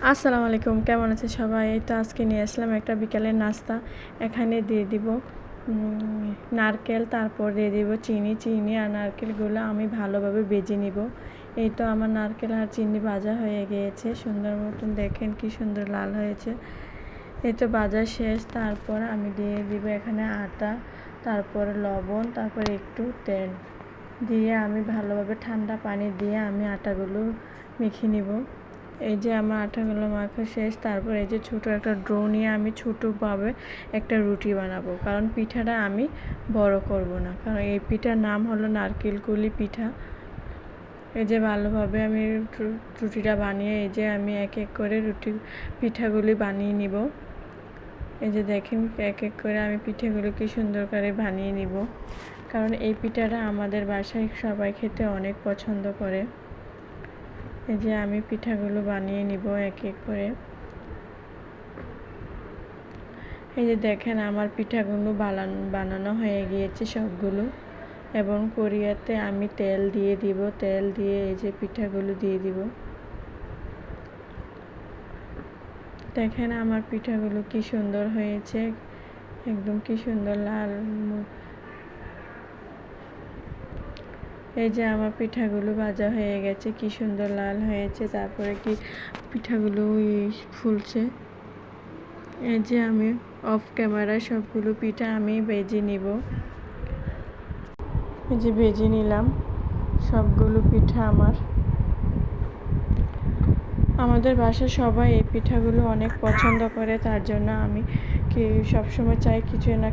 আসসালামু আলাইকুম, কেমন আছে সবাই? এই তো আজকে নিয়ে আসলাম একটা বিকালের নাস্তা। এখানে দিয়ে দিব নারকেল, তারপর দিয়ে দিব চিনি আর নারকেলগুলো আমি ভালোভাবে ভেজে নিব। এই তো আমার নারকেল আর চিনি ভাজা হয়ে গিয়েছে, সুন্দর মতন দেখেন কি সুন্দর লাল হয়েছে। এই তো ভাজা শেষ। তারপর আমি দিয়ে দিব এখানে আটা, তারপর লবণ, তারপর একটু তেল দিয়ে আমি ভালোভাবে ঠান্ডা পানি দিয়ে আমি আটাগুলো মেখে নিব। এই যে আমার আটাগুলো মাখা শেষ। তারপর এই যে ছোটো একটা ড্রো নিয়ে আমি ছোটোভাবে একটা রুটি বানাবো, কারণ পিঠাটা আমি বড় করব না, কারণ এই পিঠার নাম হলো নারকেল কুলি পিঠা। এই যে ভালোভাবে আমি রুটিটা বানিয়ে এই যে আমি এক এক করে পিঠাগুলি বানিয়ে নিব। এই যে দেখেন এক এক করে আমি পিঠাগুলো কি সুন্দর করে বানিয়ে নিব, কারণ এই পিঠাটা আমাদের বাসায় সবাই খেতে অনেক পছন্দ করে। এই যে আমি পিঠাগুলো বানিয়ে নিব এক এক করে। এই যে দেখেন আমার পিঠাগুলো বানানো হয়ে গিয়েছে সবগুলো, এবং কড়াইতে আমি তেল দিয়ে দিব। তেল দিয়ে এই যে পিঠাগুলো দিয়ে দিব। দেখেন আমার পিঠাগুলো কি সুন্দর হয়েছে, একদম কি সুন্দর লাল। এই যে আমার পিঠাগুলো ভাজা হয়ে গেছে, কি সুন্দর লাল হয়েছে। তারপরে কি পিঠাগুলো ফুলছে। এই যে আমি অফ ক্যামেরায় সবগুলো পিঠা আমি ভেজে নিব। এই যে ভেজে নিলাম সবগুলো পিঠা। আমাদের বাসায় সবাই এই পিঠাগুলো অনেক পছন্দ করে, তার জন্য আমি সবসময় চাই কিছু না